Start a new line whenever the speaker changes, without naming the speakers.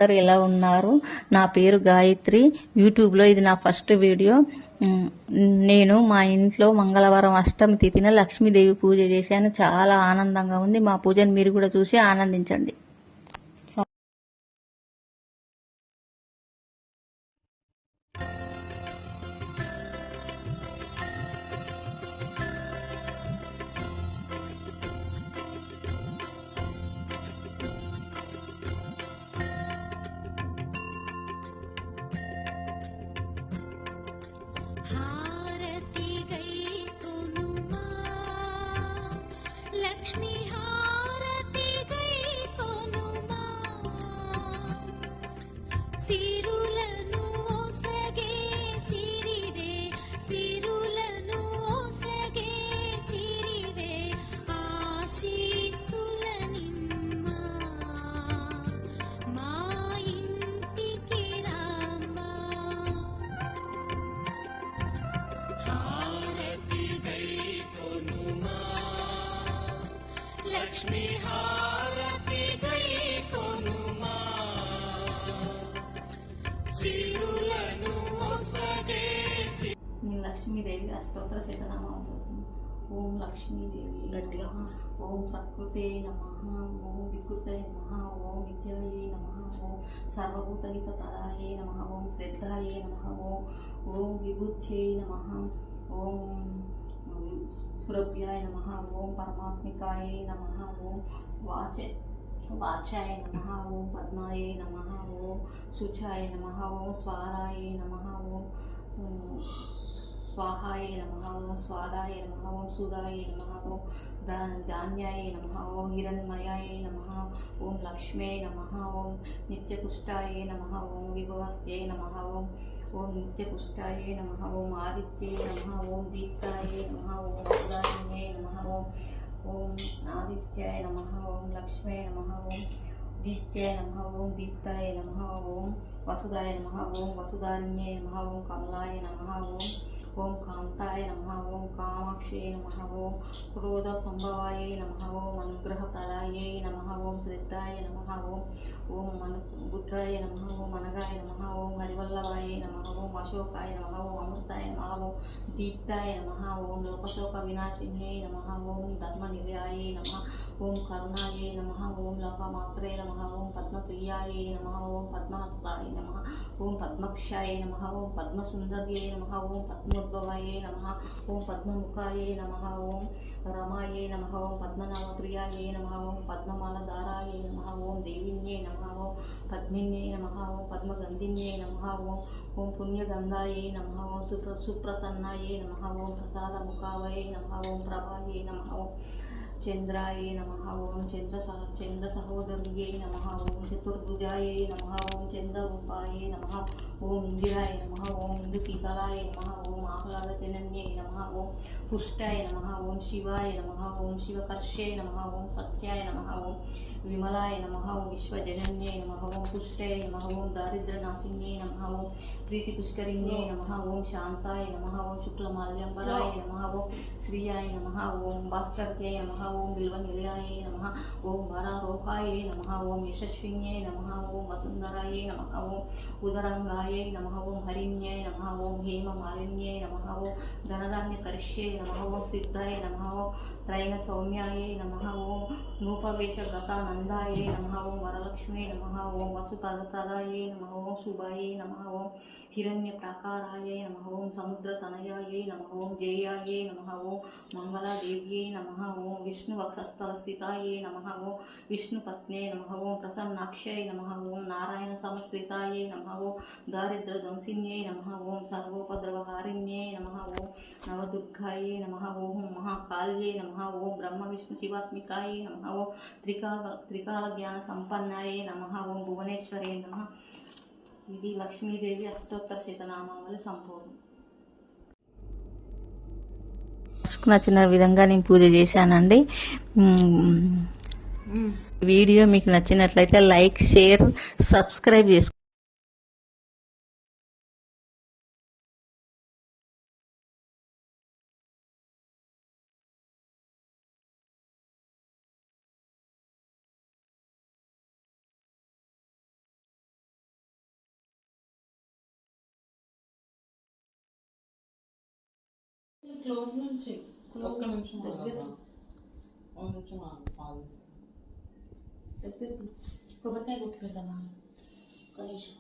అందరూ ఎలా ఉన్నారు? నా పేరు గాయత్రి. యూట్యూబ్లో ఇది నా ఫస్ట్ వీడియో. నేను మా ఇంట్లో మంగళవారం అష్టమి తిథిన లక్ష్మీదేవి పూజ చేశాను. చాలా ఆనందంగా ఉంది. మా పూజను మీరు కూడా చూసి ఆనందించండి.
हारति गई कोनुमा लक्ष्मी हारति गई कोनुमा सिरुलनु ओसगे सिरिवे सिरुलनु ओसगे सिरिवे आशीसुलनिम्मा మా ఇంటికి రామ్మా హారతి గై కొనుమా లక్ష్మీ హారతి గై కొనుమా సిరులను ఒసగే
నేను లక్ష్మీదేవి అష్టోత్తర శతనామాలు చదువుతున్నాను. ఓం లక్ష్మీదేవి గట్టిగా. ఓం ప్రకృతే నమః. ఓం వికృతే నమః. ఓం విద్యాయే నమః. ఓం సర్వభూతహిత ప్రదాయే నమః. ఓం శ్రద్ధాయే నమః. ఓం విభూత్యై నమః. ఓం సురభ్యాయ నమః. ఓం పరమాత్మికాయే నమః. ఓం వాచాయ నమః. ఓం పద్మాయే నమః. ఓం శుచాయ నమః. ఓం స్వారాయ నమః. ఓం స్వాహాయ నమః. ఓం స్వాదాయ నమః. ఓం సుదాయ నమః. ఓం ధాన్యాయ నమః. ఓం హిరణ్మయాయ నమః. ఓం లక్ష్మే నమః. ఓం నిత్యపుష్టాయ నమః. ఓం విభవస్యై నమః. ఓం నిత్యపుష్టాయ నమః. ఓం ఆదిత్యై నమః. ఓం దీప్తాయ నమః. ఓం ఉదారిణ్యై నమః. ఓం ఆదిత్యాయ నమః. ఓం లక్ష్మే నమః. ఓం దీప్త్యాయ నమః. ఓం దీప్తాయ నమః. ఓం వసుదాయ నమః. ఓం వసుదారిణ్యై నమః. ఓం కమలాయ నమః. ఓం కాంతాయ నమః. ఓం కామాక్షే నమః. ఓం క్రోధ సంభవాయ నమః. ఓం అనుగ్రహప్రదాయై నమః. ఓం శ్రద్ధాయ నమః. ఓం బుద్ధాయ నమః. ఓం అనగాయ నమః. ఓం హరివల్లభాయ నమః. ఓం అశోకాయ నమః. ఓం అమృతాయ నమః. ఓం దీప్తాయ నమః. ఓం లోకశోక వినాశిన్యై నమః. ఓం ధర్మనిలయాయ నమః. ఓం కరుణాయ నమః. ఓం లోకమాత్రే నమః. ఓం పద్మప్రియాయ నమః. ఓం పద్మహస్తాయ నమః. ఓం పద్మక్షాయ నమః. ఓం పద్మసుందర్యై నమః. ఓం పద్మోద్భవాయ నమః. ఓం పద్మముఖాయ నమః. ఓం రమాయ నమః. ఓం పద్మనాభప్రియాయ నమః. ఓం పద్మమాలధారాయ నమః. ఓం దేవిన్యై నమః. ఓం పద్మిన్యై నమః. ఓం పద్మగంధిన్యై నమః. ఓం పుణ్యగంధాయ నమః. ఓం సుప్రసన్నాయ నమః. ఓం ప్రసాదముఖావయ నమః. ఓం ప్రభాయ నమః. ఓం చంద్రాయ నమః. ఓం చంద్ర సహోదర్యై నమః. ఓం చతుర్భుజాయ నమః. ఓం చంద్రరూపాయ నమః. ఓం ఇందిరాయ నమః. ఓం ఇందుశీతలాయ నమః. ఓం ఆహ్లాదజనన్యై నమః. ఓం పుష్టాయ నమః. ఓం శివాయ నమః. ఓం శివకర్షే నమః. ఓం సత్యాయ నమః. ఓం విమలాయ నమః. ఓం విశ్వజనన్యై నమః. ఓం పుష్టాయ నమః. ఓం దారిద్ర్యనాశిన్యై నమః. ఓం ప్రీతిపుష్కరిణ్యై నమః. ఓం శాంతాయ నమః. ఓం శుక్లమాల్యంబరాయ నమః. ఓం శ్రీయాయ నమః. ఓం భాస్కర్యై నమః. ఓం బిల్వనిలయాయ నమః. ఓం వరారోహాయ నమః. ఓం యశస్విన్యై నమః. ఓం వసుంధరాయ నమః. ఓం ఉదరంగాయ నమః. ఓం హరిణ్యై నమః. ఓం హేమమాలిన్యై నమః. ఓం ధనధాన్యకరిష్యై నమః. ఓం సిద్ధాయ నమః. ఓం త్రైణ సౌమ్యాయ నమః. ఓం నూపవేషగతానందాయ నమః. ఓం వరలక్ష్మే నమః. ఓం వసుప్రదాయ నమః. ఓం శుభాయ నమః. ఓం హిరణ్య ప్రాకారాయ నమః. ఓం సముద్రతనయాయ నమః. ఓం జయాయ నమః. ఓం మంగళాదేవ్యై నమః. ఓం విష్ణు వక్షస్థలస్థితాయ నమః. ఓం విష్ణుపత్నే నమః. ఓం ప్రసన్నాక్షై నమః. ఓం నారాయణ సమశ్రితాయ నమః. ఓం దారిద్ర్యదంసిన్యై నమః. ఓం సర్వోపద్రవహారిణ్యై నమః. ఓం నవదుర్గాయ నమః. ఓం మహాకాళ్యై నమః. ఓం బ్రహ్మ విష్ణు శివాత్మికాయ నమః. ఓం త్రికాల జ్ఞాన సంపన్నాయ నమః. ఓం భువనేశ్వరే నమః. ఇది లక్ష్మీదేవి అష్టోత్తర శతనామాలు సంపూర్ణం. నచ్చిన విధంగా నేను పూజ చేశానండి. వీడియో మీకు నచ్చినట్లయితే లైక్, షేర్, సబ్స్క్రైబ్ చేసుకోండి.
క్లోజ్ నుంచి ఒక్క నిమిషం
దగ్గర
ఒక నిమిషం కాల్ చేస్తాను.
దగ్గర కొబ్బరికాయ కొట్టుకెళ్తామా ఒక నిమిషం